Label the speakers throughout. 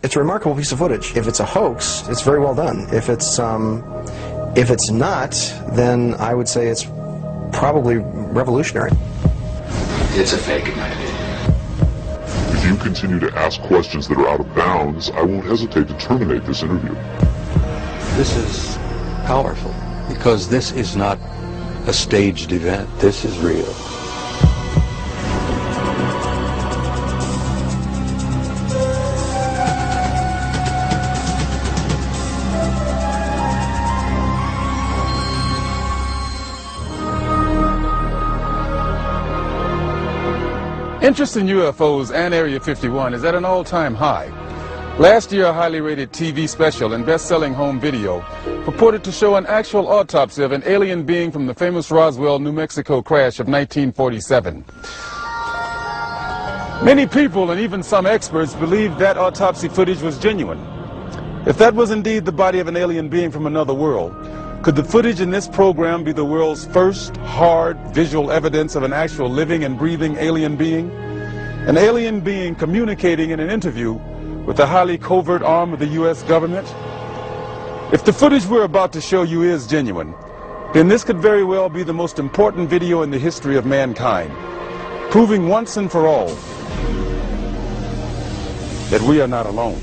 Speaker 1: it's a remarkable piece of footage. If it's a hoax, it's very well done. If it's not, then I would say it's probably revolutionary.
Speaker 2: It's a fake, in my opinion.
Speaker 3: If you continue to ask questions that are out of bounds, I won't hesitate to terminate this interview.
Speaker 4: This is powerful because this is not a staged event. This is real.
Speaker 5: Interest in UFOs and Area 51 is at an all-time high. Last year, a highly rated TV special and best-selling home video purported to show an actual autopsy of an alien being from the famous Roswell, New Mexico crash of 1947. Many people and even some experts believed that autopsy footage was genuine. If that was indeed the body of an alien being from another world, could the footage in this program be the world's first hard visual evidence of an actual living and breathing alien being? An alien being communicating in an interview with a highly covert arm of the U.S. government? If the footage we're about to show you is genuine, then this could very well be the most important video in the history of mankind, proving once and for all that we are not alone.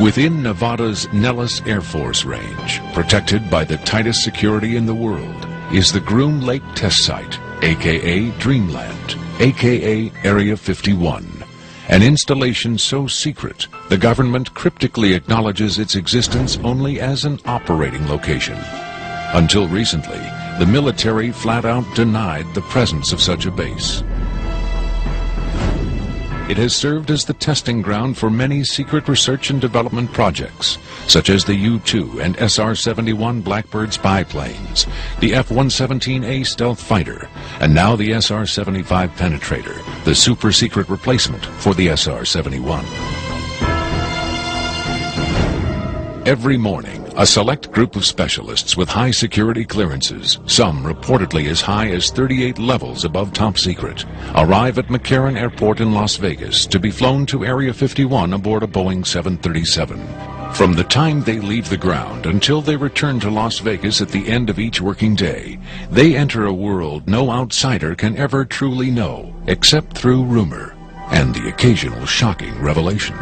Speaker 6: Within Nevada's Nellis Air Force Range, protected by the tightest security in the world, is the Groom Lake Test Site, aka Dreamland, aka Area 51. An installation so secret, the government cryptically acknowledges its existence only as an operating location. Until recently, the military flat out denied the presence of such a base. It has served as the testing ground for many secret research and development projects, such as the U-2 and SR-71 Blackbird spy planes, the F-117A stealth fighter, and now the SR-75 penetrator, the super-secret replacement for the SR-71. Every morning, a select group of specialists with high security clearances, some reportedly as high as 38 levels above top secret, arrive at McCarran Airport in Las Vegas to be flown to Area 51 aboard a Boeing 737. From the time they leave the ground until they return to Las Vegas at the end of each working day, they enter a world no outsider can ever truly know, except through rumor and the occasional shocking revelation.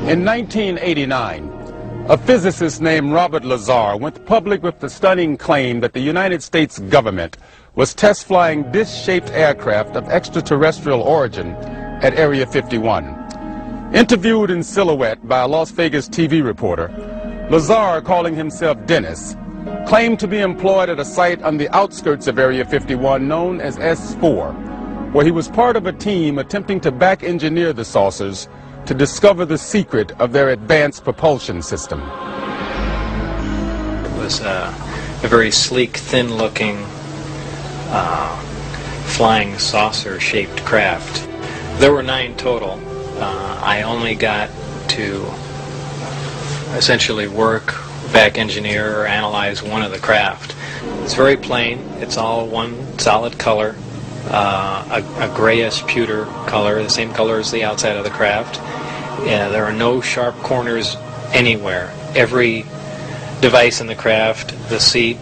Speaker 5: In 1989, a physicist named Robert Lazar went public with the stunning claim that the United States government was test flying disc-shaped aircraft of extraterrestrial origin at Area 51. Interviewed in silhouette by a Las Vegas TV reporter, Lazar, calling himself Dennis, claimed to be employed at a site on the outskirts of Area 51 known as S4, where he was part of a team attempting to back-engineer the saucers to discover the secret of their advanced propulsion system.
Speaker 7: It was a very sleek, thin-looking, flying saucer-shaped craft. There were 9 total. I only got to essentially work, back engineer, or analyze one of the craft. It's very plain. It's all one solid color, a grayish pewter color, the same color as the outside of the craft. There are no sharp corners anywhere. Every device in the craft, the seat,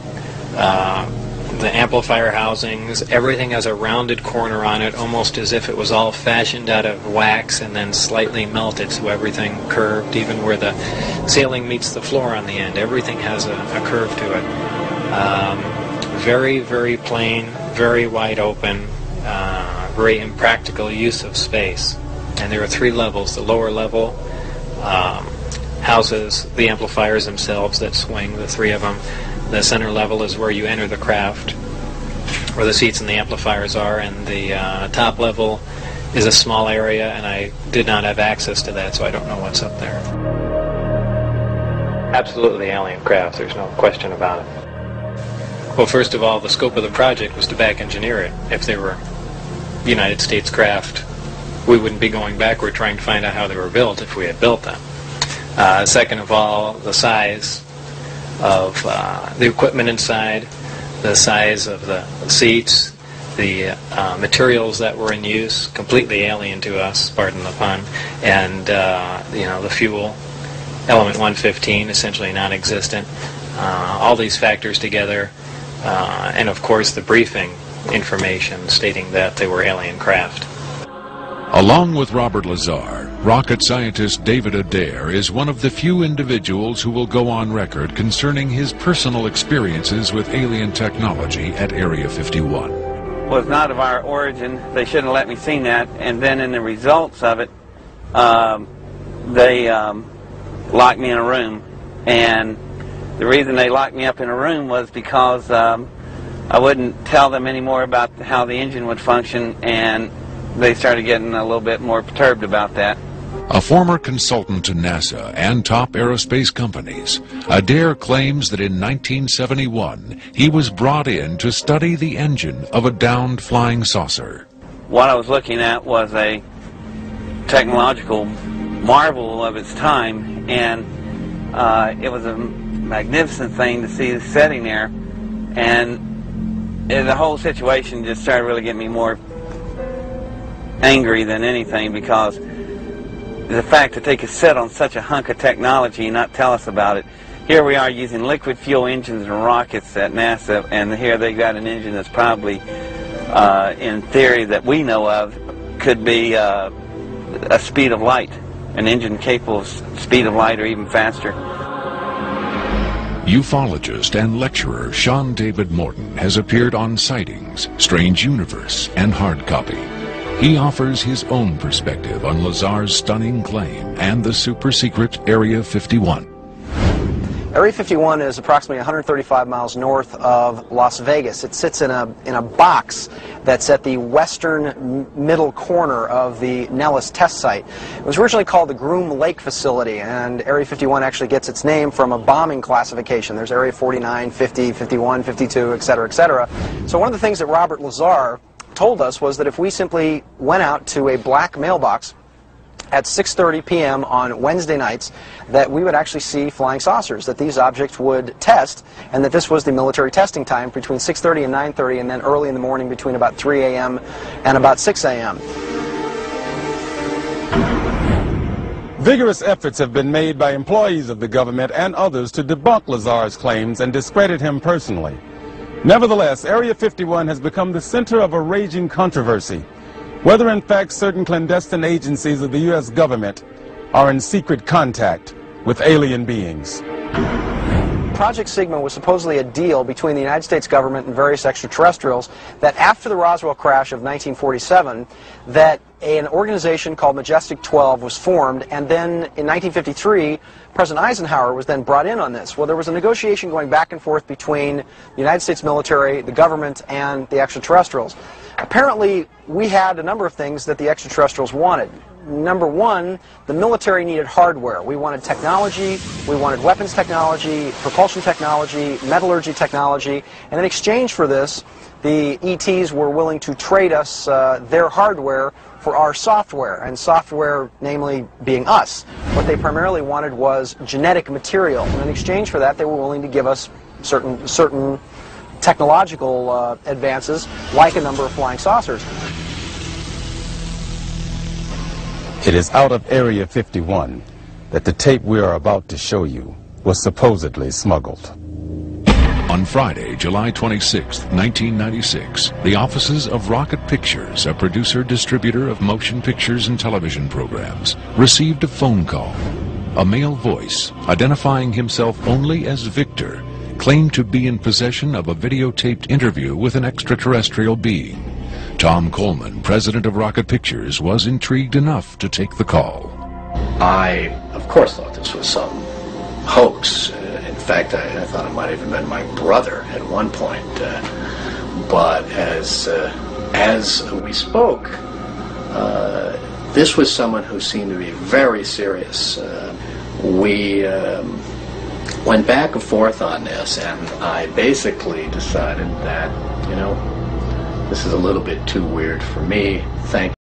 Speaker 7: the amplifier housings, everything has a rounded corner on it, almost as if it was all fashioned out of wax and then slightly melted, so everything curved, even where the ceiling meets the floor on the end. Everything has a curve to it. Very, very plain, very wide open, very impractical use of space. And there are 3 levels. The lower level houses the amplifiers themselves that swing, the 3 of them. The center level is where you enter the craft, where the seats and the amplifiers are, and the top level is a small area, and I did not have access to that, so I don't know what's up there. Absolutely alien craft, there's no question about it. Well, first of all, the scope of the project was to back engineer it. If they were United States craft, we wouldn't be going backward trying to find out how they were built if we had built them. Second of all, the size of the equipment inside, the size of the seats, the materials that were in use, completely alien to us, pardon the pun, and the fuel, element 115, essentially non-existent. All these factors together, and of course the briefing information stating that they were alien craft.
Speaker 6: Along with Robert Lazar, rocket scientist David Adair is one of the few individuals who will go on record concerning his personal experiences with alien technology at Area 51.
Speaker 8: Was not of our origin. They shouldn't have let me see that. And then in the results of it, they locked me in a room. And the reason they locked me up in a room was because I wouldn't tell them any more about how the engine would function, and they started getting a little bit more perturbed about that.
Speaker 6: A former consultant to NASA and top aerospace companies, Adair claims that in 1971 he was brought in to study the engine of a downed flying saucer.
Speaker 8: What I was looking at was a technological marvel of its time, and it was a magnificent thing to see sitting there, and the whole situation just started really getting me more angry than anything, because the fact that they could sit on such a hunk of technology and not tell us about it. Here we are using liquid fuel engines and rockets at NASA, and here they got an engine that's probably, in theory that we know of, could be a speed of light, an engine capable of speed of light or even faster.
Speaker 6: Ufologist and lecturer Sean David Morton has appeared on Sightings, Strange Universe, and Hard Copy. He offers his own perspective on Lazar's stunning claim and the super-secret Area 51.
Speaker 1: Area 51 is approximately 135 miles north of Las Vegas. It sits in a box that's at the western middle corner of the Nellis test site. It was originally called the Groom Lake Facility, and Area 51 actually gets its name from a bombing classification. There's Area 49, 50, 51, 52, etc., etc. So one of the things that Robert Lazar told us was that if we simply went out to a black mailbox at 6:30 p.m. on Wednesday nights, that we would actually see flying saucers, that these objects would test, and that this was the military testing time between 6:30 and 9:30, and then early in the morning between about 3 a.m. and about 6 a.m.
Speaker 5: Vigorous efforts have been made by employees of the government and others to debunk Lazar's claims and discredit him personally. Nevertheless, Area 51 has become the center of a raging controversy, whether in fact certain clandestine agencies of the U.S. government are in secret contact with alien beings.
Speaker 1: Project Sigma was supposedly a deal between the United States government and various extraterrestrials that after the Roswell crash of 1947, that an organization called Majestic 12 was formed, and then in 1953, President Eisenhower was then brought in on this. Well, there was a negotiation going back and forth between the United States military, the government, and the extraterrestrials. Apparently, we had a number of things that the extraterrestrials wanted. Number one, the military needed hardware. We wanted technology, we wanted weapons technology, propulsion technology, metallurgy technology, and in exchange for this, the ETs were willing to trade us their hardware for our software, and software namely being us. What they primarily wanted was genetic material, and in exchange for that, they were willing to give us certain technological advances, like a number of flying saucers.
Speaker 5: It is out of Area 51 that the tape we are about to show you was supposedly smuggled.
Speaker 6: On Friday, July 26, 1996, the offices of Rocket Pictures, a producer-distributor of motion pictures and television programs, received a phone call. A male voice, identifying himself only as Victor, claimed to be in possession of a videotaped interview with an extraterrestrial being. Tom Coleman, president of Rocket Pictures, was intrigued enough to take the call.
Speaker 2: I, of course, thought this was some hoax. In fact, I thought it might have even been my brother at one point. But as we spoke, this was someone who seemed to be very serious. We went back and forth on this, and I basically decided that, you know, this is a little bit too weird for me. Thank